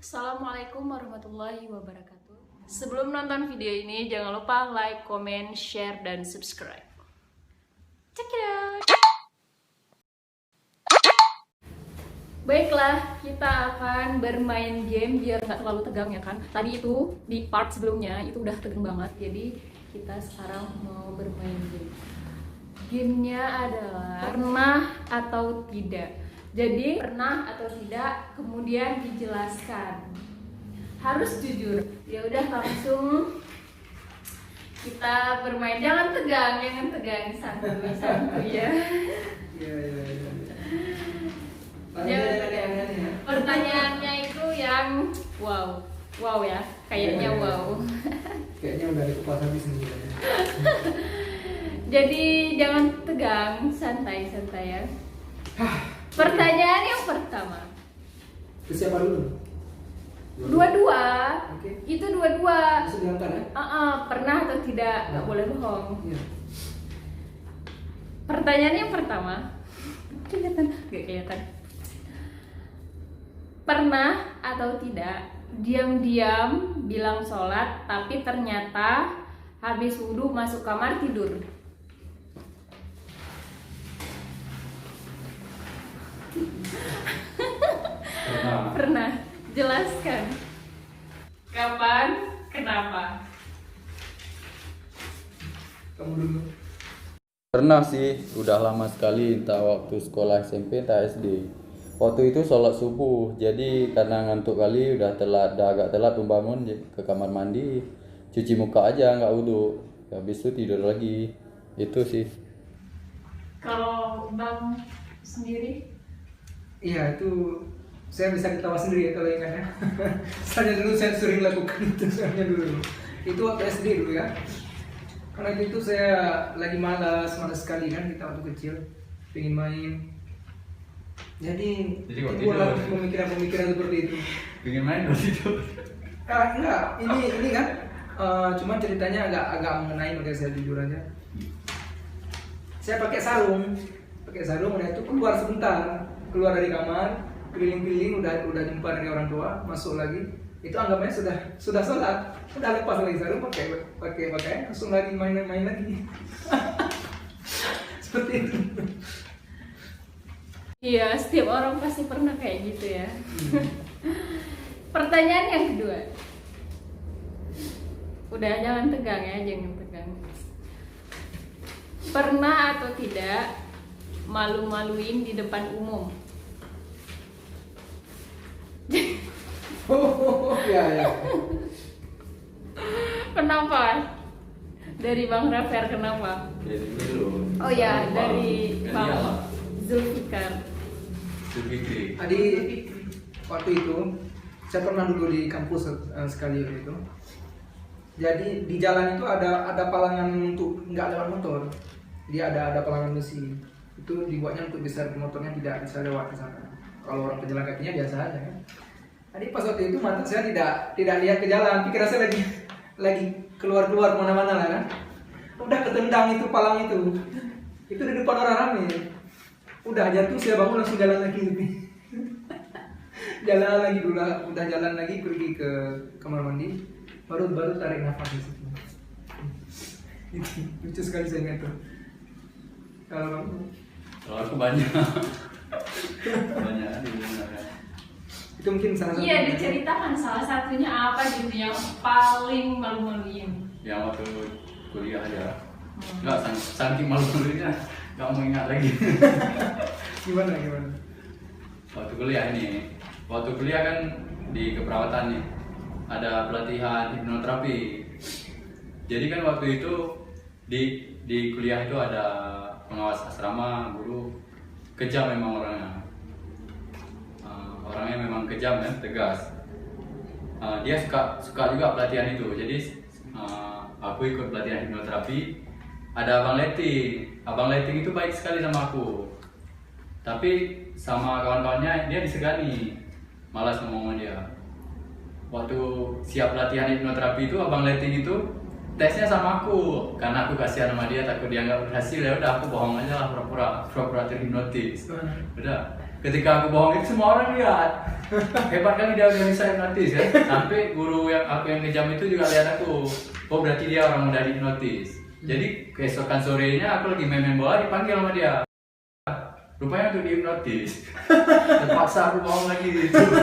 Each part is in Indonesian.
Assalamualaikum warahmatullahi wabarakatuh. Sebelum nonton video ini, jangan lupa like, comment, share, dan subscribe. Check it out. Baiklah, kita akan bermain game biar nggak terlalu tegang ya kan. Tadi itu di part sebelumnya itu udah tegang banget, jadi kita sekarang mau bermain game. Gamenya adalah pernah atau tidak. Jadi pernah atau tidak, kemudian dijelaskan. Harus jujur. Ya udah langsung kita bermain. Jangan tegang, santuy ya. Jangan tegang. Pertanyaannya itu yang wow ya, kayaknya wow. Kayaknya udah ada kepala habis sendiri. Jadi jangan tegang, santai ya. Pertanyaan yang pertama. Itu siapa dulu? Dua-dua. Oke. Itu dua-dua. Bisa diantar ya? Pernah atau tidak, nggak boleh bohong. Iya. Pertanyaan yang pertama. Kelihatan? Gak kelihatan. Pernah atau tidak diam-diam bilang sholat, tapi ternyata habis wudhu masuk kamar tidur? Pernah. Jelaskan. Kapan? Kenapa? Kamu dulu. Pernah sih, udah lama sekali, entah waktu sekolah SMP, entah SD. Waktu itu sholat subuh, jadi karena ngantuk kali, udah agak telat bangun ke kamar mandi, cuci muka aja, nggak wudhu. Habis itu tidur lagi, itu sih. Kalau Bang sendiri? Iya, itu saya bisa ketawa sendiri ya kalau ingatnya. Soalnya dulu saya sering lakukan itu soalnya dulu. Itu waktu SD dulu ya. Karena itu saya lagi malas sekali kan kita waktu kecil, pengen main. Jadi waktu timbul itu pemikiran seperti itu. Pengen main waktu itu? Enggak, ini kan cuma ceritanya agak mengenai, makanya saya jujur aja. Saya pakai sarung udah itu keluar sebentar, keluar dari kamar, keliling-keliling udah jumpa dari orang tua, masuk lagi. Itu anggapnya sudah sholat, udah lepas lagi sarung, pakai langsung lagi main lagi. Seperti itu. Iya, setiap orang pasti pernah kayak gitu ya. Pertanyaan yang kedua. Udah, jangan tegang ya, jangan tegang. Pernah atau tidak malu-maluin di depan umum? Ya. Kenapa? Dari Bang Rafer, kenapa? Jadi dulu. Oh ya, dari Bang Zulfikar. Tadi waktu itu saya pernah dulu di kampus sekali itu. Jadi di jalan itu ada palangan untuk nggak lewat motor. Dia ada palangan besi. Itu dibuatnya untuk bisa motornya tidak bisa lewat ke sana. Kalau orang pejalan kakinya biasa aja kan. Tadi pas waktu itu mata saya tidak lihat ke jalan, pikir saya lagi keluar kemana-mana lah kan. Udah ketendang itu palang itu. Itu di depan orang ramai. Udah jatuh, saya bangun langsung jalan lagi lebih. Jalan lagi dulu, udah jalan lagi pergi ke kamar mandi, baru tarik nafas di situ. Itu lucu sekali saya ingat tuh. Kalau kamu? Kalau aku banyak di mana? Itu mungkin salah satu. Iya, diceritakan salah satunya apa gitu yang paling malu-maluin. Yang waktu kuliah aja. Enggak, saking malu-malunya nggak mau ingat lagi. Gimana? Waktu kuliah kan di keperawatan nih, ada pelatihan hipnoterapi. Jadi kan waktu itu di kuliah itu ada pengawas asrama, guru, kejam memang orangnya. Orangnya memang kejam kan, tegas. Dia suka juga pelatihan itu. Jadi aku ikut pelatihan hipnoterapi. Ada Abang Letting itu baik sekali sama aku. Tapi sama kawan-kawannya dia disegani, malas ngomong sama dia. Waktu siap latihan hipnoterapi itu Abang Letting itu tesnya sama aku, karena aku kasihan sama dia, takut dia nggak berhasil, ya udah aku bohong aja lah, pura-pura terhipnotis. Udah ketika aku bohong itu semua orang lihat. Hebat kali dia udah bisa hipnotis kan. Sampai guru yang aku yang kejam itu juga lihat aku. Oh berarti dia orang mudah dihipnotis. Jadi keesokan sorenya aku lagi main bola dipanggil sama dia. Rupanya untuk dihipnotis. Terpaksa aku bohong lagi di situ.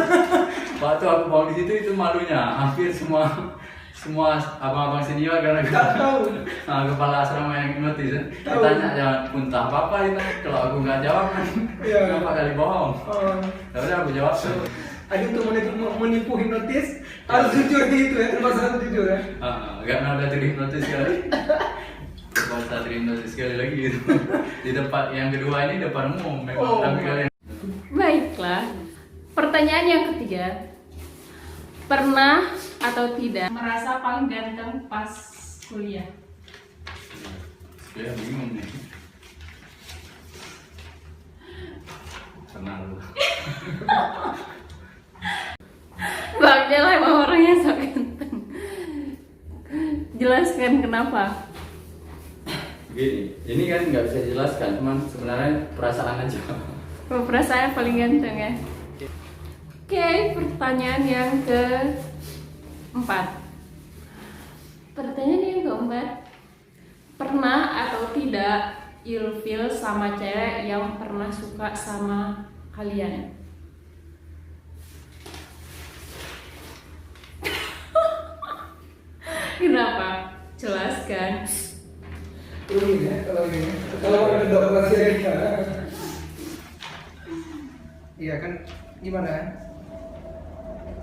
Waktu aku bohong di situ itu malunya. Hampir semua abang-abang senior karena kepala asrama yang hipnotis kan. Ditanya jangan puntah apa itu. Kalau aku nggak jawab kan, kenapa kali bohong? Ya udah aku jawab. Ada untuk menipu hipnotis harus jujur gitu ya, termasuk harus jujur ya. Karena udah terhipnotis sekali. Bahasa terhipnotis sekali lagi gitu. Di tempat yang kedua ini depan umum memang tapi kalian. Baiklah. Pertanyaan yang ketiga. Pernah atau tidak merasa paling ganteng pas kuliah? Ya bingung nih. Pernah lu. Bang Jel emang orangnya so ganteng. Jelaskan kenapa? Gini, ini kan nggak bisa dijelaskan, cuman sebenarnya perasaan aja. Perasaan paling ganteng ya. Oke, pertanyaan yang keempat. Pertanyaan yang keempat. Pernah atau tidak ilfil sama cewek yang pernah suka sama kalian? Kenapa? Jelaskan. Ini ya, kalau ada dokter iya kan, gimana ya?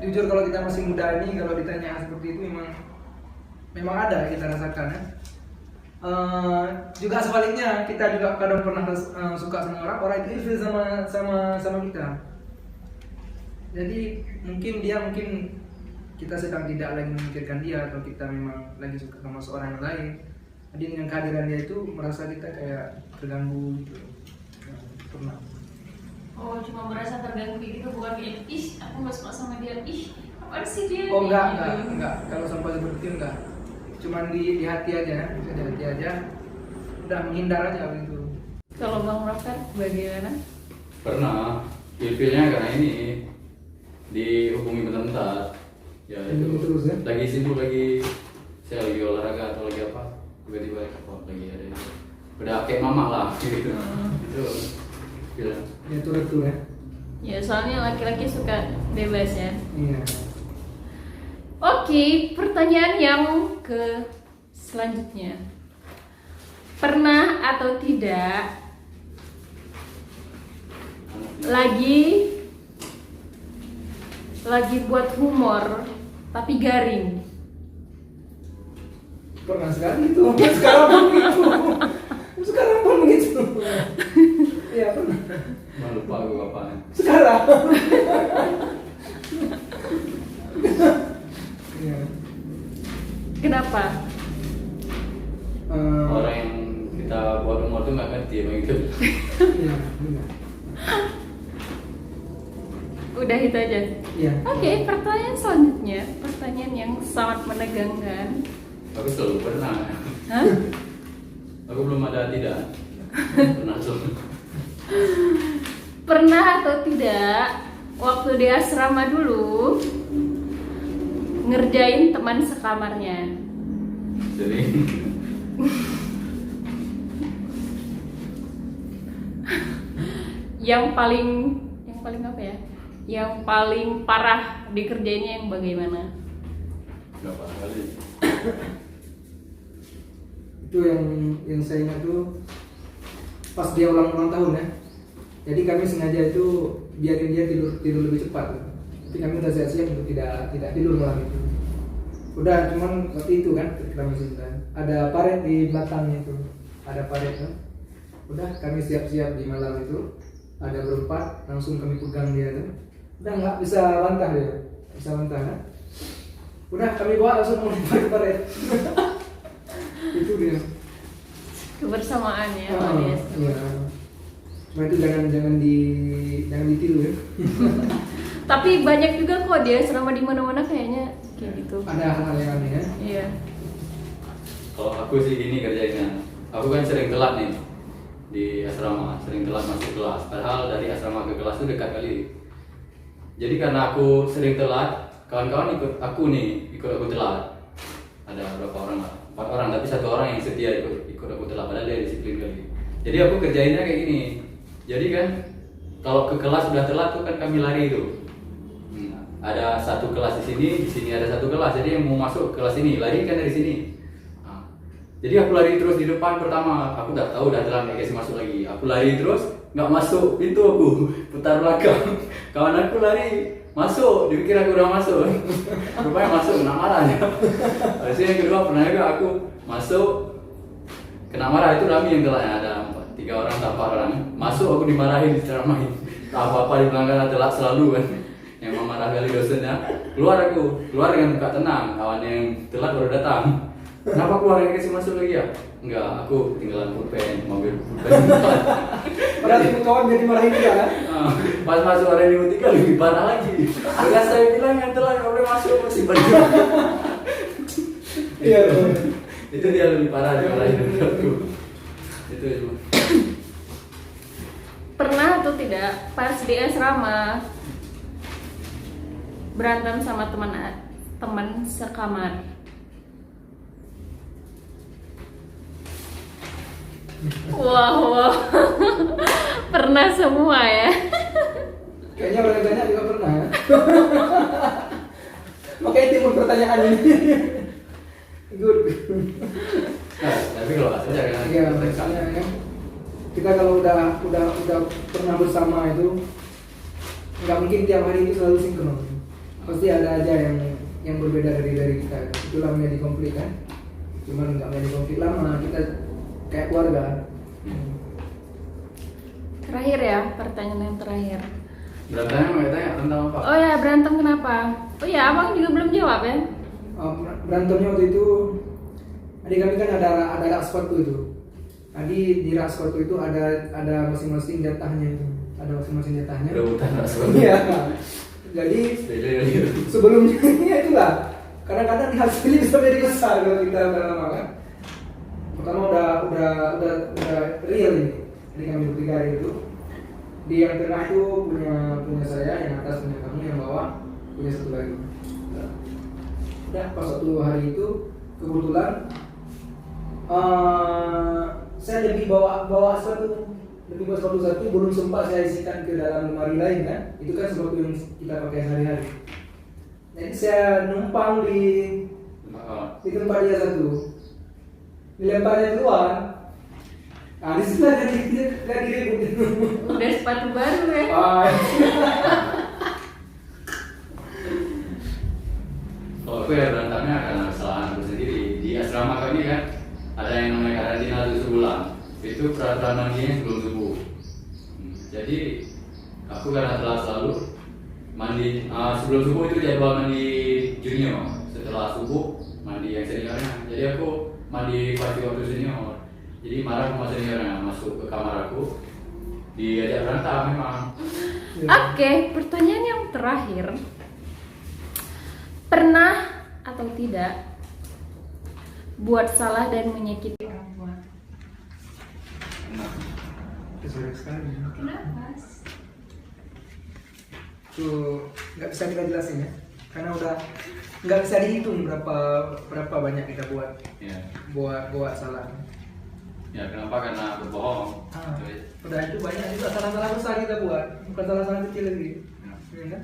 Jujur kalau kita masih muda ini, kalau ditanya seperti itu memang ada kita rasakan ya. Juga sebaliknya, kita juga kadang pernah suka sama orang itu ilfil sama kita. Jadi mungkin kita sedang tidak lagi memikirkan dia, atau kita memang lagi suka sama seorang yang lain. Jadi dengan kehadiran dia itu merasa kita kayak terganggu gitu. Pernah. Oh, cuma merasa terganggu gitu, bukan kayak ih, aku nggak suka sama dia, ih, apa sih dia? Oh enggak. Kalau sampai seperti itu enggak. Cuman di hati aja, bisa di hati aja. Udah menghindar aja gitu. Kalau Bang Rokan bagaimana? Pernah, ilfilnya karena ini dihubungi bentar-bentar. Ya itu. Terus ya? Lagi sibuk saya lagi olahraga atau lagi apa? Tiba-tiba lagi ada itu. Udah kayak mama lah gitu. Itu. Gila. Ya turut tuh ya. Ya soalnya laki-laki suka bebas ya. Iya. Oke, pertanyaan yang ke selanjutnya. Pernah atau tidak lagi buat humor tapi garing? Pernah sekali itu. Sekarang pun begitu. Iya pernah. Lupa aku kapan. Sekarang. Iya. Kenapa? Orang yang kita buat humor tuh nggak ngerti emang gitu. Iya, benar. Udah itu aja. Iya. Oke, pertanyaan selanjutnya, pertanyaan yang sangat menegangkan. Aku selalu pernah. Hah? Aku belum ada tidak. Pernah selalu. Pernah atau tidak waktu di asrama dulu ngerjain teman sekamarnya? Sering. Yang paling apa ya? Yang paling parah dikerjainnya yang bagaimana? Berapa kali? Itu yang saya ingat tuh pas dia ulang tahun ya. Jadi kami sengaja itu biarin dia tidur lebih cepat. Tapi kami udah siap-siap untuk tidak tidur malam itu. Udah cuman waktu itu kan kita masih ada paret di belakangnya itu. Ada paret kan. Udah kami siap-siap di malam itu. Ada berempat langsung kami pegang dia tuh. Udah nggak bisa bantah dia. Bisa bantah kan. Udah kami bawa langsung melempar paret. Itu dia. Kebersamaan ya, Iya. Cuma itu jangan ditiru ya. Tapi banyak juga kok dia selama di mana-mana kayaknya kayak gitu. Ada hal-hal yang aneh ya. Iya. Kalau aku sih gini kerjainnya. Aku kan sering telat nih. di asrama, sering telat masuk kelas. Padahal dari asrama ke kelas itu dekat kali. Jadi karena aku sering telat, kawan-kawan ikut aku telat. Ada berapa orang lah? 4 orang, tapi 1 orang yang setia ikut aku telat. Padahal dia disiplin kali. Jadi aku kerjainnya kayak gini. Jadi kan kalau ke kelas sudah telat tuh kan kami lari itu. Ada 1 kelas di sini ada 1 kelas. Jadi yang mau masuk kelas ini lari kan dari sini. Jadi aku lari terus di depan pertama. Aku udah tahu udah telat kasih masuk lagi. Aku lari terus nggak masuk pintu, aku putar belakang. Kawan aku lari masuk, dipikir aku udah masuk. Rupanya masuk, kena marah ya. Habis yang kedua pernah juga aku masuk kena marah. Itu Rami yang telatnya, ada 3 orang atau 4 orang. Masuk aku dimarahin, diceramahin. Apa-apa di pelanggaran telat selalu kan. Yang marah kali dosennya. Keluar dengan muka tenang. Kawan yang telat baru datang. Kenapa keluar yang kasih masuk lagi ya? Enggak, aku ketinggalan pulpen, mobil pulpen. Padahal itu kawan jadi marahin dia kan? Pas masuk orang yang 3 lebih parah lagi. Bekas saya bilang yang telat nggak boleh masuk masih baju. Iya. Itu dia lebih parah dimarahin dari aku. Itu cuma. Pernah atau tidak pas di asrama berantem sama teman sekamar? Wow. Pernah semua ya. Kayaknya banyak juga pernah ya. Makanya timbul pertanyaan ini. Good. Nah, tapi kalau asal jangan Iya, misalnya ya. Kita kalau udah pernah bersama itu nggak mungkin tiap hari itu selalu sinkron. Pasti ada aja yang berbeda dari kita. Itulah menjadi konflik kan. Cuman nggak menjadi konflik lama, kita kayak keluarga. Terakhir ya, pertanyaan yang terakhir. Berantemnya mau tanya tentang apa? Oh ya, berantem kenapa? Oh ya, abang juga belum jawab ya. Berantemnya waktu itu, adik kami kan ada rak sepatu itu. Tadi di rak sepatu itu ada masing-masing jatahnya itu. Ada masing-masing jatahnya. Rebutan langsung. Iya. Jadi sebelumnya itulah. Kadang-kadang hasilnya bisa jadi besar kalau kita lama kan. Pertama udah real ini. Jadi kami bertiga itu. Di yang tengah itu punya saya, yang atas punya kamu, yang bawah punya 1 lagi. Udah pas suatu hari itu kebetulan saya lebih bawa sepatu satu belum sempat saya isikan ke dalam lemari lain kan. Itu kan sepatu yang kita pakai sehari-hari. Jadi saya numpang di tempat dia satu. Dilemparnya keluar. Nah, di situ jadi ribut. Udah sepatu baru ya. Kalau aku ya berantemnya karena kesalahan aku sendiri. Di asrama kami kan ada yang namanya karantina 7 bulan. Itu peraturan mandinya sebelum subuh. Jadi aku karena telah selalu mandi sebelum subuh itu jadwal mandi junior. Setelah subuh mandi yang seniornya. Jadi aku mandi pagi waktu senior. Jadi marah sama seniornya, masuk ke kamar aku, diajak berantem memang. Oke, pertanyaan yang terakhir. Pernah atau tidak buat salah dan menyakiti orang tua? Sulit sekali. Kenapa? Tuh nggak bisa kita jelasin ya, karena udah nggak bisa dihitung berapa banyak kita buat salah. Ya kenapa? Karena berbohong. Udah itu banyak juga salah-salah besar kita buat, bukan salah-salah kecil lagi. Ya kan?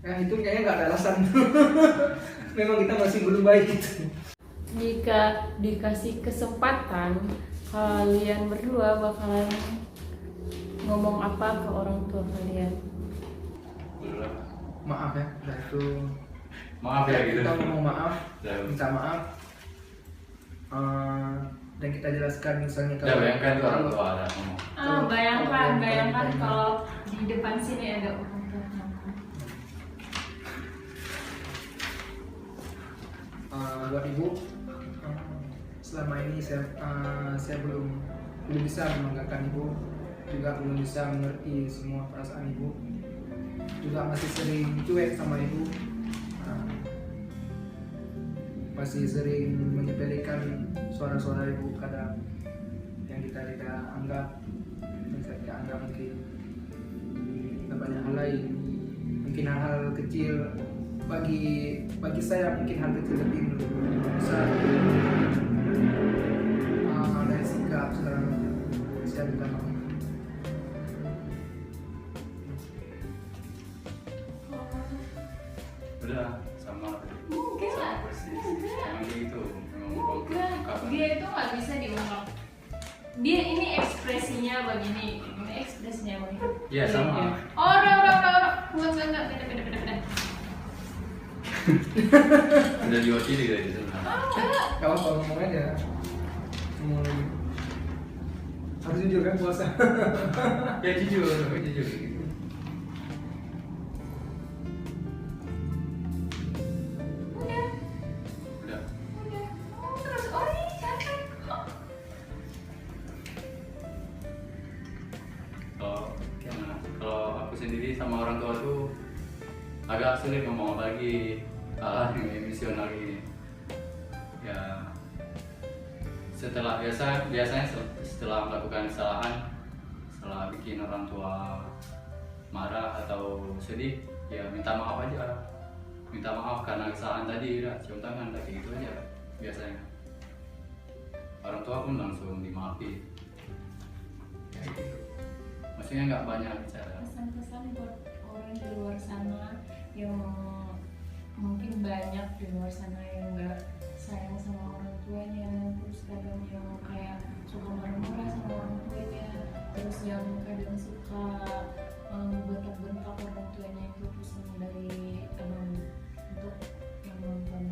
Ya itu kayaknya nggak ada alasan. Memang kita masih belum baik gitu. Jika dikasih kesempatan, kalian berdua bakalan ngomong apa ke orang tua kalian? Maaf ya, udah itu. Maaf ya gitu. Kita ngomong maaf, minta maaf. Dan kita jelaskan misalnya Ya bayangkan tuh orang tua ada ngomong. Bayangkan kalau di depan sini ada orang tua. Buat ibu, selama ini saya belum bisa membanggakan ibu, juga belum bisa mengerti semua perasaan ibu, juga masih sering cuek sama ibu, masih sering menyepelekan suara-suara ibu kadang. kita tidak anggap, mungkin ada banyak hal lain, mungkin hal-hal kecil bagi saya mungkin hal kecil lebih besar dari sikap segala macam. Saya minta maaf. Udah sama persis emang gitu, memang Dia itu nggak bisa diungkap. Dia ini ekspresinya begini, ini ekspresinya begini. Iya sama. Orang. Enggak, beda. Udah diwakili dari sana. Kalau ngomong aja, harus jujur kan puasa. Ya jujur. Udah. Terus ini capek. Kalau aku sendiri sama orang tua tuh agak sulit ngomong, apalagi hal yang emosional ini. Ya biasanya setelah melakukan kesalahan, setelah bikin orang tua marah atau sedih, ya minta maaf aja, minta maaf karena kesalahan tadi, udah cium tangan kayak gitu aja biasanya. Orang tua pun langsung dimaafin kayak gitu, maksudnya nggak banyak bicara. Pesan-pesan buat orang di luar sana yang mungkin banyak di luar sana yang nggak sayang sama orang tuanya, terus kadang yang kayak suka marah-marah sama orang tuanya, terus yang kadang suka bentak-bentak orang tuanya. Itu pesan dari abang untuk yang nonton.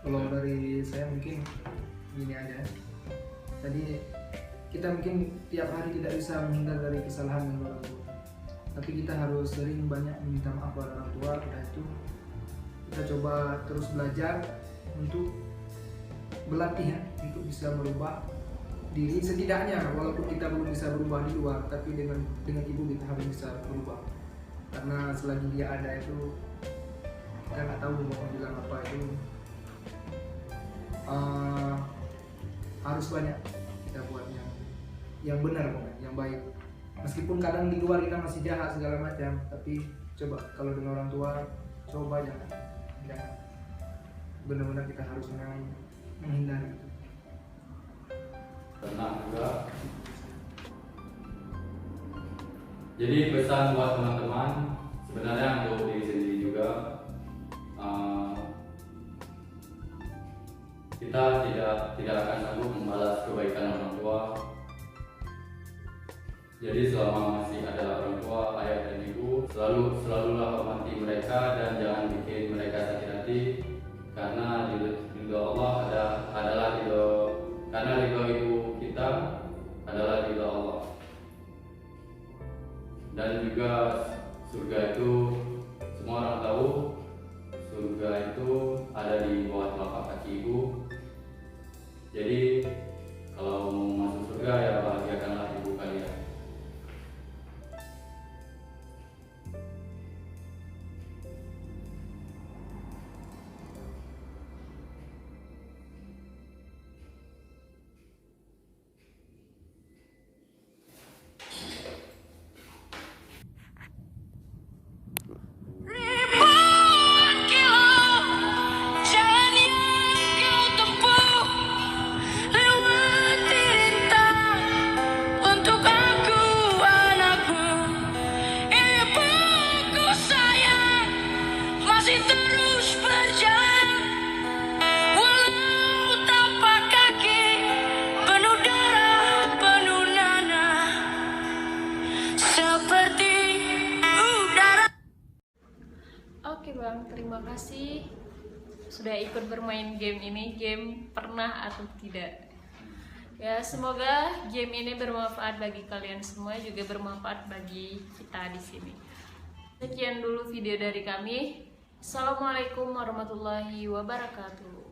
Kalau dari saya mungkin gini aja. Tadi kita mungkin tiap hari tidak bisa menghindar dari kesalahan yang orang tua, tapi kita harus sering banyak meminta maaf kepada orang tua. Udah itu kita coba terus belajar untuk berlatih untuk bisa merubah diri setidaknya, walaupun kita belum bisa berubah di luar, tapi dengan ibu kita harus bisa berubah, karena selagi dia ada itu kita nggak tahu mau bilang apa. Itu harus banyak kita buat yang benar, yang baik, meskipun kadang di luar kita masih jahat segala macam, tapi coba kalau dengan orang tua coba jangan benar-benar kita harus menghindari itu. Pernah juga. Jadi pesan buat teman-teman, sebenarnya untuk diri sendiri juga, kita tidak akan sanggup membalas kebaikan orang tua. Jadi selama masih ada orang tua, ayah dan ibu, selalulah hormati mereka dan jangan bikin mereka sakit hati, karena ridho Allah adalah ridho, karena ridho ibu kita adalah ridho Allah. Dan juga surga itu semua orang tahu, surga itu ada di bawah telapak kaki ibu. Jadi kalau mau masuk surga ya bahagiakanlah ibu kalian. Oke Bang, terima kasih sudah ikut bermain game ini. Game pernah atau tidak. Ya, semoga game ini bermanfaat bagi kalian semua, juga bermanfaat bagi kita di sini. Sekian dulu video dari kami. Assalamualaikum warahmatullahi wabarakatuh.